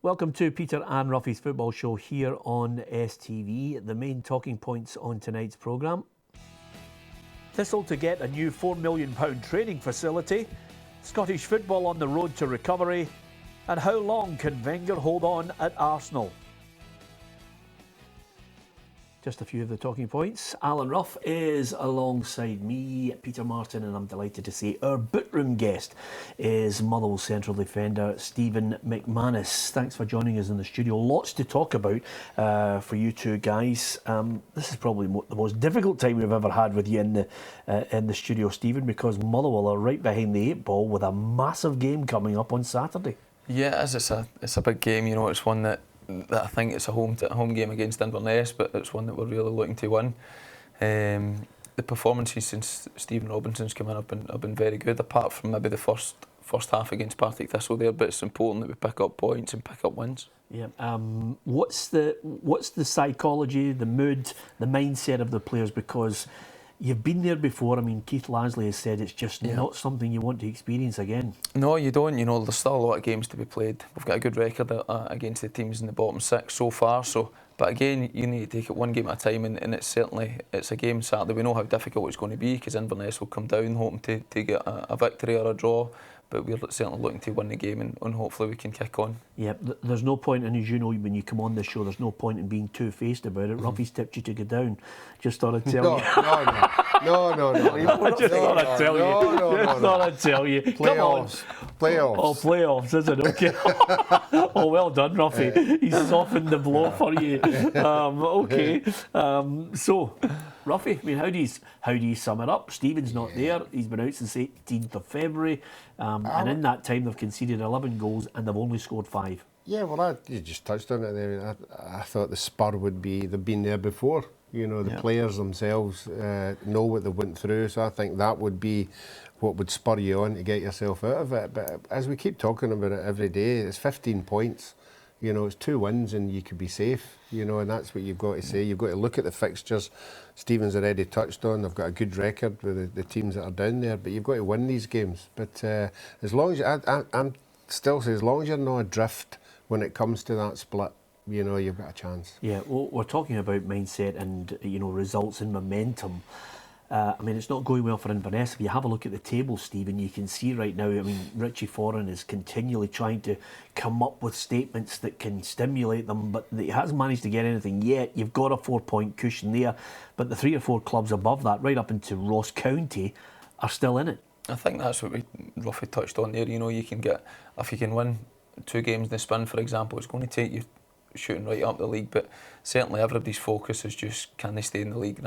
Welcome to Peter and Ruffy's football show here on STV. The main talking points on tonight's programme. Thistle to get a new £4 million training facility. Scottish football on the road to recovery. And how long can Wenger hold on at Arsenal? Just a few of the talking points. Alan Ruff is alongside me, Peter Martin, and I'm delighted to say our bootroom guest is Motherwell central defender Stephen McManus. Thanks for joining us in the studio. Lots to talk about for you two guys. This is probably the most difficult time we've ever had with you in the studio, Stephen, because Motherwell are right behind the eight ball with a massive game coming up on Saturday. Yeah, it's a big game. You know, it's one that I think it's a home game against Inverness, but it's one that we're really looking to win. The performances since Stephen Robinson's come in have been very good, apart from maybe the first half against Partick Thistle there. But it's important that we pick up points and pick up wins. Yeah. What's the psychology, the mood, the mindset of the players? Because you've been there before. I mean, Keith Lasley has said it's just not something you want to experience again. No, you don't. You know, there's still a lot of games to be played. We've got a good record against the teams in the bottom six so far. But again, you need to take it one game at a time, and it's a game Saturday. We know how difficult it's going to be because Inverness will come down hoping to get a victory or a draw. But we're certainly looking to win the game and hopefully we can kick on. Yeah, there's no point, and as you know, when you come on the show, there's no point in being two-faced about it. Ruffy's tipped you to go down. Just thought I'd tell you. No. I just thought I'd tell you. Just thought I'd tell you. Playoffs. Oh, playoffs, is it? Okay. Oh, well done, Ruffy. He's softened the blow for you. Okay. So, Ruffy, I mean, how do you sum it up? Stephen's not there. He's been out since 18th of February. And in that time, they've conceded 11 goals and they've only scored 5. Yeah, well, you just touched on it there. I thought the spur would be, they've been there before. You know, the players themselves know what they went through. So I think that would be what would spur you on to get yourself out of it. But as we keep talking about it every day, it's 15 points. You know, it's 2 wins and you could be safe, you know, and that's what you've got to say. You've got to look at the fixtures. Stephen's already touched on, they've got a good record with the teams that are down there, but you've got to win these games. But as long as, I'm still saying, as long as you're not adrift when it comes to that split, you know, you've got a chance. Yeah, well, we're talking about mindset and, you know, results and momentum. I mean, it's not going well for Inverness. If you have a look at the table, Stephen, you can see right now, I mean, Richie Foran is continually trying to come up with statements that can stimulate them, but he hasn't managed to get anything yet. You've got a 4-point cushion there, but the 3 or 4 clubs above that, right up into Ross County, are still in it. I think that's what we roughly touched on there. You know, you can get, if you can win 2 games in the spin, for example, it's going to take you shooting right up the league, but certainly everybody's focus is just, can they stay in the league? And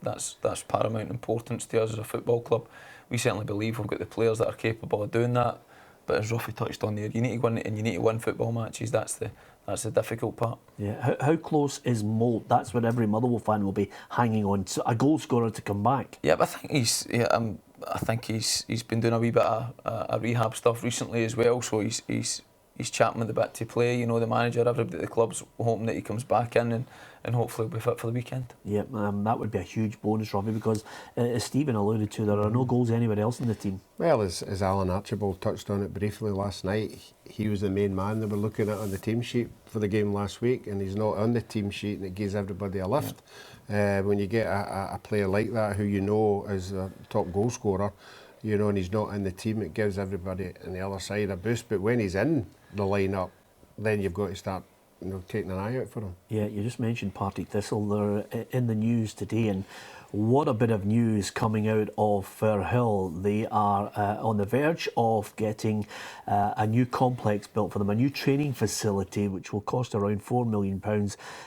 that's paramount importance to us as a football club. We certainly believe we've got the players that are capable of doing that. But as Ruffy touched on there, you need to win and you need to win football matches. That's the difficult part. Yeah. How close is Moult? That's what every Motherwell fan will be hanging on. So a goal scorer to come back. Yeah, but I think he's been doing a wee bit of rehab stuff recently as well. So he's chapping with a bit to play. You know, the manager, everybody at the club's hoping that he comes back in and hopefully will be fit for the weekend. Yeah, that would be a huge bonus, Robbie, because as Stephen alluded to, there are no goals anywhere else in the team. Well, as Alan Archibald touched on it briefly last night, he was the main man that we're looking at on the team sheet for the game last week, and he's not on the team sheet, and it gives everybody a lift. Yeah. When you get a player like that who you know is a top goal scorer, you know, and he's not in the team, it gives everybody on the other side a boost. But when he's in the lineup, then you've got to start, you know, taking an eye out for him. Yeah, you just mentioned Partick Thistle. They're in the news today, and what a bit of news coming out of Firhill. They are on the verge of getting a new complex built for them, a new training facility which will cost around £4 million.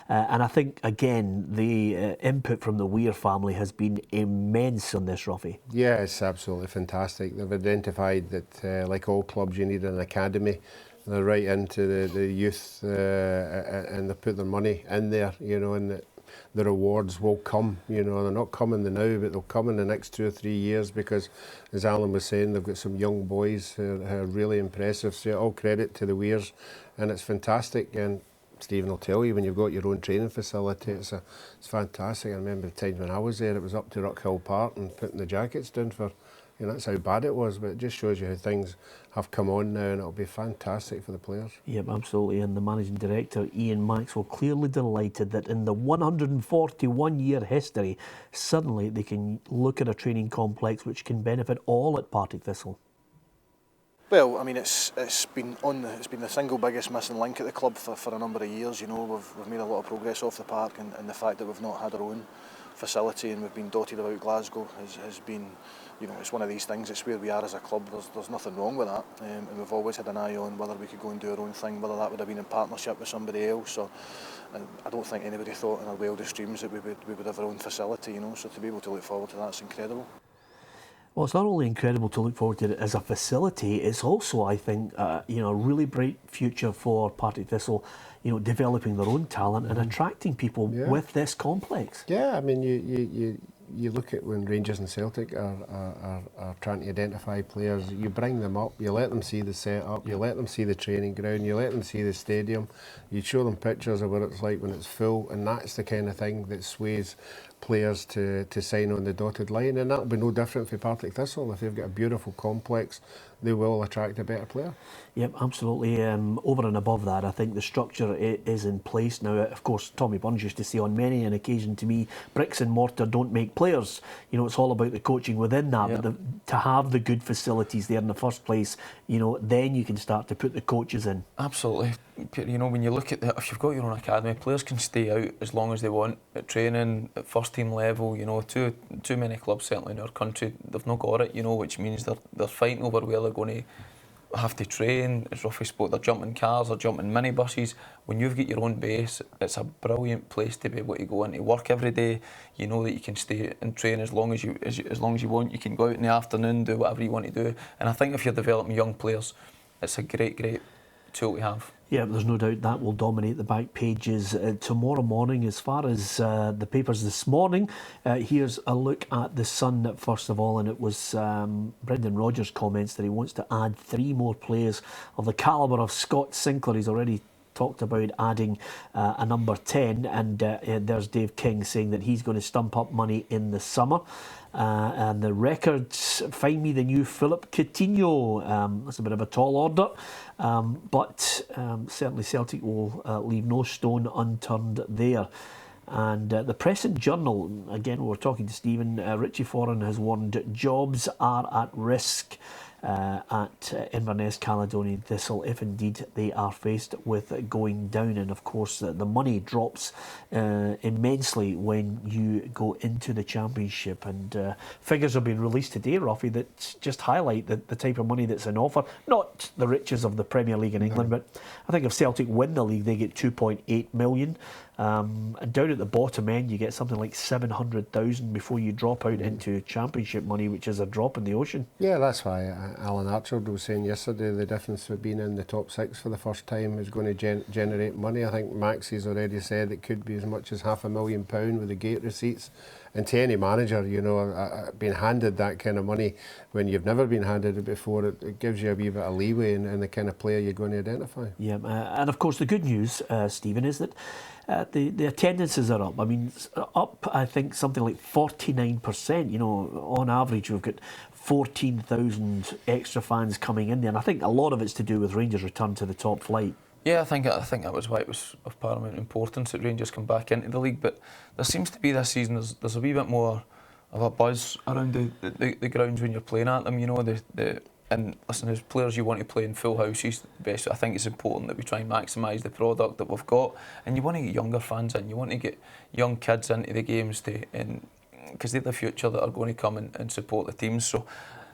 And I think, again, the input from the Weir family has been immense on this, Ruffy. Yeah, it's absolutely fantastic. They've identified that, like all clubs, you need an academy. They're right into the youth and they put their money in there, you know, and the rewards will come. You know, they're not coming now, but they'll come in the next 2 or 3 years because, as Alan was saying, they've got some young boys who are really impressive. So all credit to the Weirs, and it's fantastic. And Stephen will tell you, when you've got your own training facility, it's fantastic. I remember the times when I was there, it was up to Rockhill Park and putting the jackets down for You know, that's how bad it was, but it just shows you how things have come on now, and it'll be fantastic for the players. Yep, absolutely. And the managing director, Ian Maxwell, clearly delighted that in the 141-year history, suddenly they can look at a training complex which can benefit all at Partick Thistle. Well, I mean, it's been the single biggest missing link at the club for a number of years. You know, we've made a lot of progress off the park, and the fact that we've not had our own facility and we've been dotted about Glasgow has been, you know, it's one of these things. It's where we are as a club. There's nothing wrong with that, and we've always had an eye on whether we could go and do our own thing, whether that would have been in partnership with somebody else. So I don't think anybody thought in our wildest dreams that we would have our own facility. You know, so to be able to look forward to that's incredible. Well, it's not only incredible to look forward to it as a facility, it's also, I think, you know, a really bright future for Partick Thistle, you know, developing their own talent and attracting people with this complex. Yeah, I mean, you look at when Rangers and Celtic are trying to identify players, you bring them up, you let them see the setup, you let them see the training ground, you let them see the stadium, you show them pictures of what it's like when it's full, and that's the kind of thing that sways players to sign on the dotted line, and that'll be no different for Partick Thistle. If they've got a beautiful complex, they will attract a better player. Yep, absolutely. Over and above that, I think the structure is in place now. Of course, Tommy Burns used to say on many an occasion to me, bricks and mortar don't make players. You know, it's all about the coaching within that. Yep. But to have the good facilities there in the first place, you know, then you can start to put the coaches in. Absolutely. You know, when you look at if you've got your own academy, players can stay out as long as they want at training, at first team level. You know, too many clubs, certainly in our country, they've not got it, you know, which means they're fighting over where they're going to have to train. As Ruffy spoke, they're jumping cars, they're jumping minibuses. When you've got your own base, it's a brilliant place to be able to go into work every day. You know that you can stay and train as long as you want. You can go out in the afternoon, do whatever you want to do. And I think if you're developing young players, it's a great tool to have. Yeah, there's no doubt that will dominate the back pages tomorrow morning. As far as the papers this morning, here's a look at the Sun first of all, and it was Brendan Rodgers' comments that he wants to add 3 more players of the calibre of Scott Sinclair. He's already talked about adding a number 10, and there's Dave King saying that he's going to stump up money in the summer. And the Records find me the new Philip Coutinho. That's a bit of a tall order, but certainly Celtic will leave no stone unturned there. And the Press and Journal, again, we were talking to Stephen, Richie Foran has warned jobs are at risk at Inverness, Caledonian Thistle, if indeed they are faced with going down. And of course the money drops immensely when you go into the Championship, and figures have been released today, Ruffy, that just highlight the type of money that's in offer. Not the riches of the Premier League in England, but I think if Celtic win the league they get 2.8 million. And down at the bottom end you get something like 700,000 before you drop out into Championship money, which is a drop in the ocean. Yeah, that's why Alan Archard was saying yesterday the difference of being in the top 6 for the first time is going to generate money. I think Maxie's already said it could be as much as £500,000 with the gate receipts. And to any manager, you know, being handed that kind of money when you've never been handed it before, it gives you a wee bit of leeway in the kind of player you're going to identify. Yeah, and of course the good news, Stephen, is that the attendances are up. I mean, up, I think, something like 49%. You know, on average, we've got 14,000 extra fans coming in there. And I think a lot of it's to do with Rangers' return to the top flight. Yeah, I think that was why it was of paramount importance that Rangers come back into the league. But there seems to be this season, there's a wee bit more of a buzz around the grounds when you're playing at them. You know, and listen, as players you want to play in full houses, best. I think it's important that we try and maximise the product that we've got, and you want to get younger fans in. You want to get young kids into the games because they're the future that are going to come and support the teams. So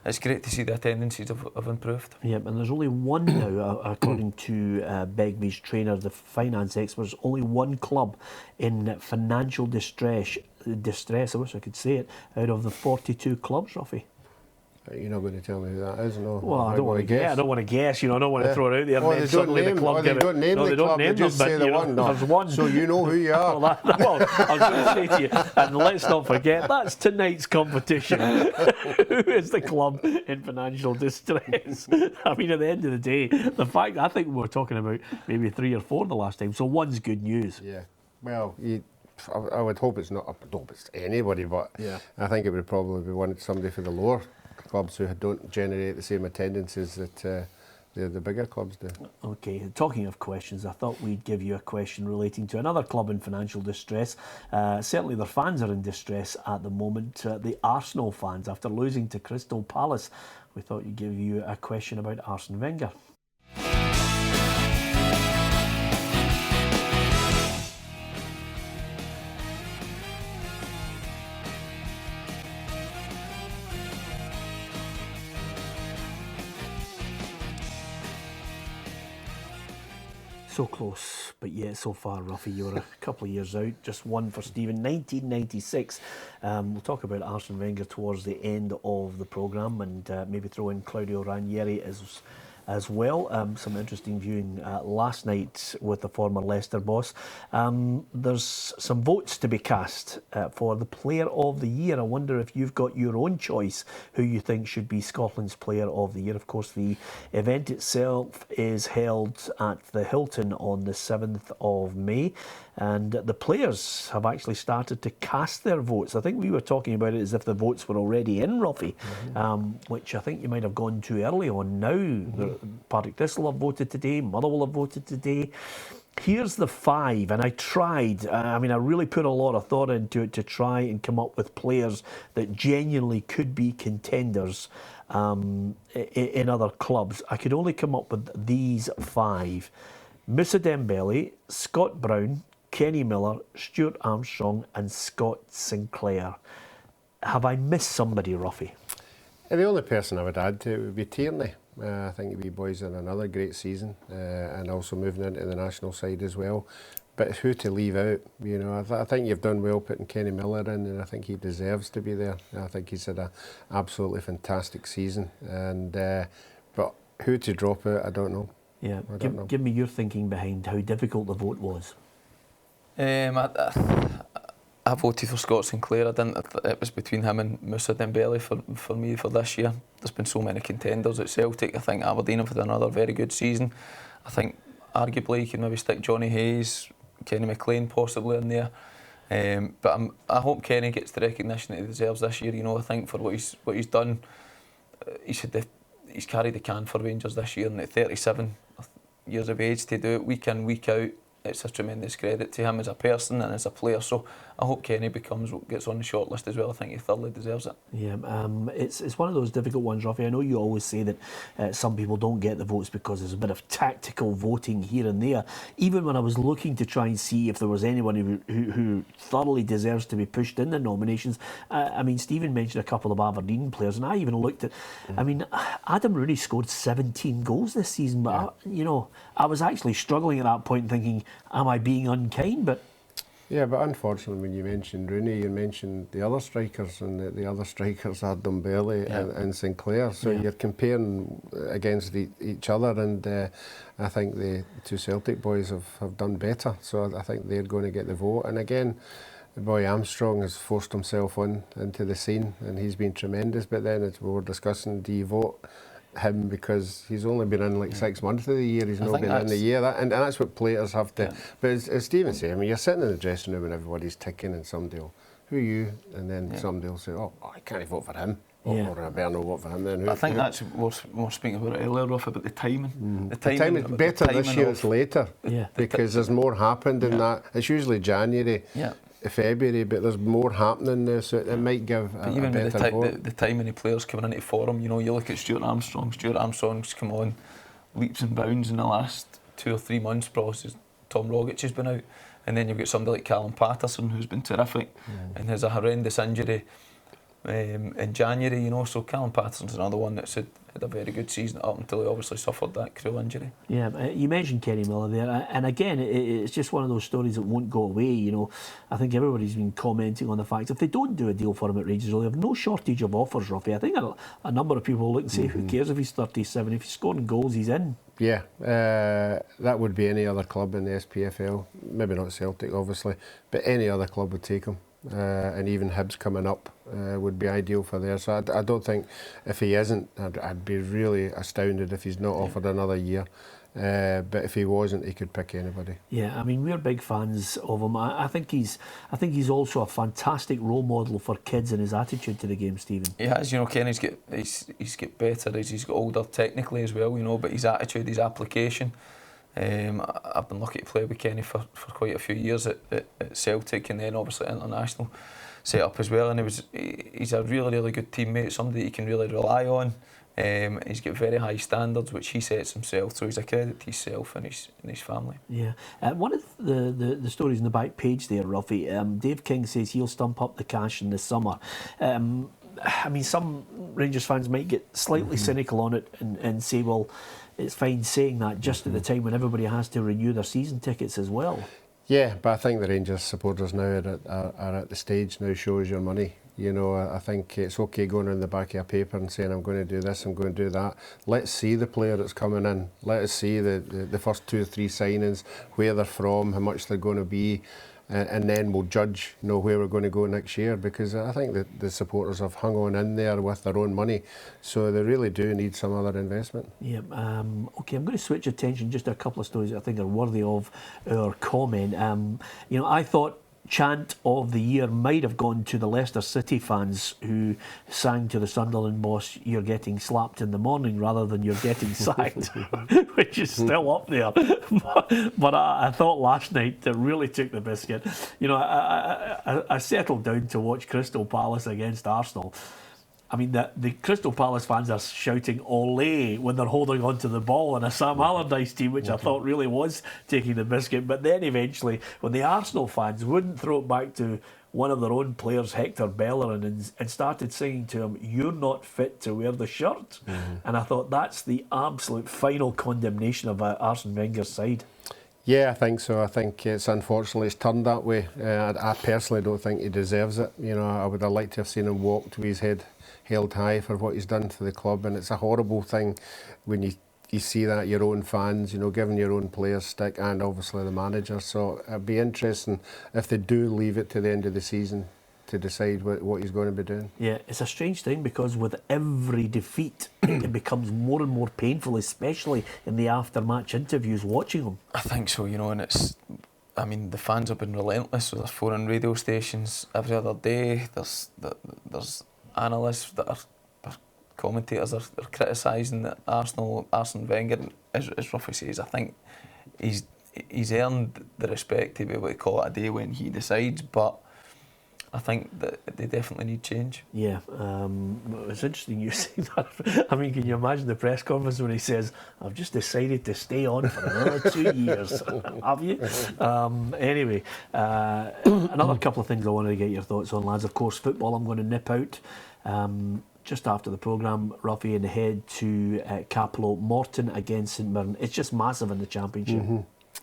it's great to see the attendances have improved. Yep, and there's only one now, according to Begbie's trainer, the finance experts, only one club in financial distress, I wish I could say it, out of the 42 clubs, Ruffy. You're not going to tell me who that is, no? Well, I don't want to guess. Yeah, I don't want to guess. You know, I don't want to throw it out there. Oh, and then suddenly the club give it. They don't name the club. They just say the one. There's one. So you know who you are. Well, I was going to say to you, and let's not forget, that's tonight's competition. Who is the club in financial distress? I mean, at the end of the day, the fact I think we were talking about maybe 3 or 4 the last time. So one's good news. Yeah. Well, I would hope it's not. I don't hope it's anybody, but yeah. I think it would probably be somebody for the lower clubs who don't generate the same attendances that the bigger clubs do. Okay, talking of questions, I thought we'd give you a question relating to another club in financial distress. Certainly their fans are in distress at the moment. The Arsenal fans, after losing to Crystal Palace, we thought we'd give you a question about Arsene Wenger. So close, but yet so far, Ruffy. You were a couple of years out, just one for Stephen. 1996. We'll talk about Arsene Wenger towards the end of the programme, and maybe throw in Claudio Ranieri as well. Some interesting viewing last night with the former Leicester boss. There's some votes to be cast for the Player of the Year. I wonder if you've got your own choice who you think should be Scotland's Player of the Year. Of course, the event itself is held at the Hilton on the 7th of May. And the players have actually started to cast their votes. I think we were talking about it as if the votes were already in, Ruffy, which I think you might have gone too early on now. Partick Thistle have voted today, Motherwell have voted today. Here's the 5, and I tried, I really put a lot of thought into it to try and come up with players that genuinely could be contenders in other clubs. I could only come up with these 5. Moussa Dembele, Scott Brown, Kenny Miller, Stuart Armstrong and Scott Sinclair. Have I missed somebody, Ruffy? The only person I would add to it would be Tierney. I think the wee boys had another great season, and also moving into the national side as well. But who to leave out? I think you've done well putting Kenny Miller in, and I think he deserves to be there. I think he's had an absolutely fantastic season, and but who to drop out, I don't know. Yeah, give me your thinking behind how difficult the vote was. I voted for Scott Sinclair. It was between him and Moussa Dembele for me for this year. There's been so many contenders at Celtic. I think Aberdeen have had another very good season. I think arguably you can maybe stick Johnny Hayes, Kenny McLean possibly in there. But I hope Kenny gets the recognition that he deserves this year. I think for what he's done, he's carried the can for Rangers this year, and at 37 years of age to do it week in, week out, it's a tremendous credit to him as a person and as a player. So I hope Kenny gets on the shortlist as well. I think he thoroughly deserves it. Yeah, it's one of those difficult ones, Ruffy. I know you always say that some people don't get the votes because there's a bit of tactical voting here and there. Even when I was looking to try and see if there was anyone who thoroughly deserves to be pushed in the nominations, Stephen mentioned a couple of Aberdeen players, and I even looked at, Adam Rooney scored 17 goals this season, but I was actually struggling at that point thinking, am I being unkind? But but unfortunately, when you mentioned Rooney, you mentioned the other strikers, and the other strikers are Dembele and Sinclair. So you're comparing against each other, and I think the two Celtic boys have done better. So I think they're going to get the vote. And again, the boy Armstrong has forced himself into the scene, and he's been tremendous. But then, as we were discussing, do you vote him because he's only been in like 6 months of the year, he's not been in the year, and that's what players have to. But as Stephen said, you're sitting in the dressing room and everybody's ticking, and somebody will, who are you? And then somebody will say, I can't vote for him. Or I better not vote for him then. I think that's what we were speaking about earlier, Ruff, about the timing. The timing is better this year, it's later, because there's more happened in that. It's usually January. February, but there's more happening now, so it might give a better vote. The timing of players coming into form, you look at Stuart Armstrong. Stuart Armstrong's come on leaps and bounds in the last 2 or 3 months, probably since Tom Rogic has been out, and then you've got somebody like Callum Patterson who's been terrific and has a horrendous injury in January, so Callum Patterson's another one that's had a very good season up until he obviously suffered that cruel injury. You mentioned Kenny Miller there, and again, it's just one of those stories that won't go away. I think everybody's been commenting on the fact if they don't do a deal for him at Rangers, they'll have no shortage of offers, Ruffy. I think a number of people will look and say, who cares if he's 37? If he's scoring goals, he's in. Yeah, that would be any other club in the SPFL. Maybe not Celtic, obviously, but any other club would take him. and even Hibs coming up would be ideal for there. So I don't think, if he isn't, I'd be really astounded if he's not offered another year. But if he wasn't, he could pick anybody. Yeah, I mean, we're big fans of him. I think he's also a fantastic role model for kids in his attitude to the game, Stephen. He has, Ken, he's got better as he's got older technically as well, but his attitude, his application. I've been lucky to play with Kenny for quite a few years at Celtic, and then obviously international set up as well. And he's a really, really good teammate, somebody you can really rely on. He's got very high standards, which he sets himself, so he's a credit to himself and his family. Yeah. One of the stories in the back page there, Ruffy, Dave King says he'll stump up the cash in the summer. I mean, some Rangers fans might get slightly cynical on it and say, well, it's fine saying that just at the time when everybody has to renew their season tickets as well. Yeah, but I think the Rangers supporters now are at the stage now, shows your money. I think it's okay going on the back of a paper and saying, I'm going to do this, I'm going to do that. Let's see the player that's coming in. Let us see the first 2 or 3 signings, where they're from, how much they're going to be, and then we'll judge, where we're going to go next year. Because I think that the supporters have hung on in there with their own money, so they really do need some other investment. Yeah. Okay, I'm going to switch attention just to a couple of stories that I think are worthy of our comment. I thought chant of the year might have gone to the Leicester City fans who sang to the Sunderland boss, "You're getting slapped in the morning," rather than "You're getting sacked," which is still up there. But I thought last night it really took the biscuit. I settled down to watch Crystal Palace against Arsenal. I mean, the Crystal Palace fans are shouting "Ole" when they're holding on to the ball in a Sam Allardyce team, which I thought really was taking the biscuit. But then eventually, when the Arsenal fans wouldn't throw it back to one of their own players, Hector Bellerin, and started singing to him, "You're not fit to wear the shirt." And I thought that's the absolute final condemnation of Arsene Wenger's side. Yeah, I think so. I think unfortunately it's turned that way. I personally don't think he deserves it. I would have liked to have seen him walked with his head held high for what he's done for the club, and it's a horrible thing when you see that your own fans, giving your own players stick, and obviously the manager. So it'd be interesting if they do leave it to the end of the season to decide what he's going to be doing. Yeah, it's a strange thing because with every defeat, it becomes more and more painful, especially in the after-match interviews watching them. I think so, and the fans have been relentless. So there's phoning radio stations every other day. There's analysts that are commentators are criticising that Arsene Wenger, as Ruffy says. I think he's earned the respect to be able to call it a day when he decides, but I think that they definitely need change. Yeah, it's interesting you say that. I mean, can you imagine the press conference when he says, "I've just decided to stay on for another 2 years." Have you? Anyway, another couple of things I wanted to get your thoughts on, lads. Of course, football I'm going to nip out just after the programme, Ruffy, and head to Capello. Morton against St Mirren. It's just massive in the Championship.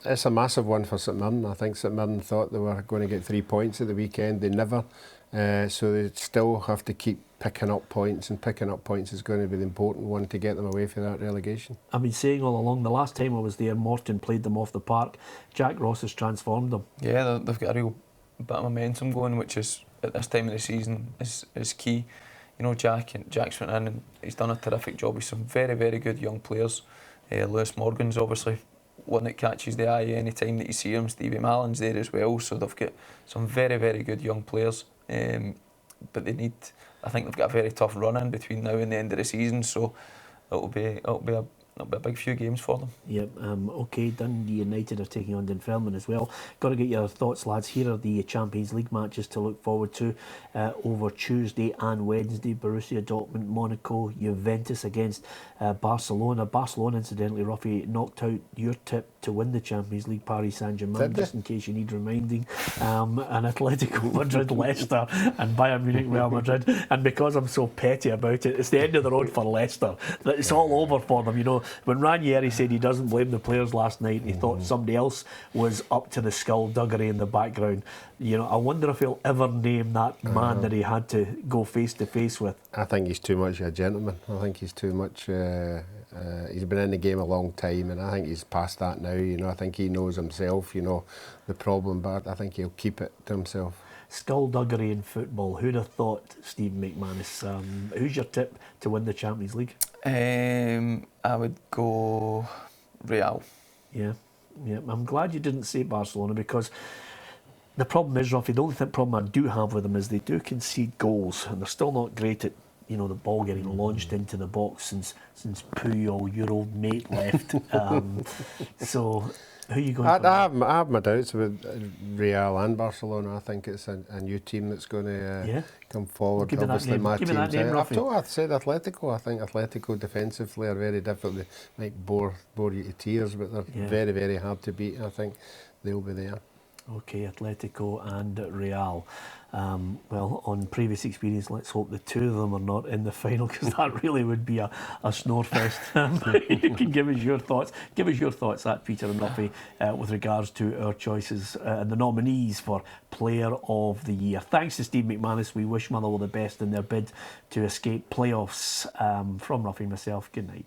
It's a massive one for St Mirren. I think St Mirren thought they were going to get 3 points at the weekend. They never. So they still have to keep picking up points, and picking up points is going to be the important one to get them away from that relegation. I've been saying all along, the last time I was there, Morton played them off the park. Jack Ross has transformed them. Yeah, they've got a real bit of momentum going, which is, at this time of the season, is key. Jack's went in and he's done a terrific job with some very, very good young players. Lewis Morgan's obviously one that catches the eye any time that you see him. Stevie Mallon's there as well, so they've got some very, very good young players. But I think they've got a very tough run in between now and the end of the season, so it'll be a big few games for them. Yep. Okay, Dundee United are taking on Dunfermline as well. Got to get your thoughts, lads. Here are the Champions League matches to look forward to over Tuesday and Wednesday. Borussia Dortmund, Monaco, Juventus against Barcelona. Barcelona, incidentally, Ruffy, knocked out your tip to win the Champions League, Paris Saint-Germain, just in case you need reminding. And Atletico Madrid, Leicester, and Bayern Munich, Real Madrid. And because I'm so petty about it, it's the end of the road for Leicester. It's all over for them, When Ranieri said he doesn't blame the players last night, he thought somebody else was up to the skullduggery in the background. I wonder if he'll ever name that man that he had to go face to face with. I think he's too much a gentleman. I think he's too much. He's been in the game a long time, and I think he's past that now. I think he knows himself, the problem, but I think he'll keep it to himself. Skullduggery in football. Who'd have thought, Stephen McManus? Who's your tip to win the Champions League? I would go Real. Yeah. I'm glad you didn't say Barcelona, because the problem is, Ruffy, the only problem I do have with them is they do concede goals, and they're still not great at, the ball getting launched into the box since Puyol, your old mate, left. So, who are you going for? I have my doubts with Real and Barcelona. I think it's a new team that's going to come forward. Give me that name. Give me that name, Ruffy. I've said Atletico. I think Atletico defensively are very difficult. They might bore you to tears, but they're very, very hard to beat. I think they'll be there. Okay, Atletico and Real. Well, on previous experience, let's hope the two of them are not in the final, because that really would be a snore fest. You can give us your thoughts. Give us your thoughts at Peter and Ruffy with regards to our choices and the nominees for Player of the Year. Thanks to Steve McManus. We wish Motherwell the best in their bid to escape playoffs. From Ruffy and myself, good night.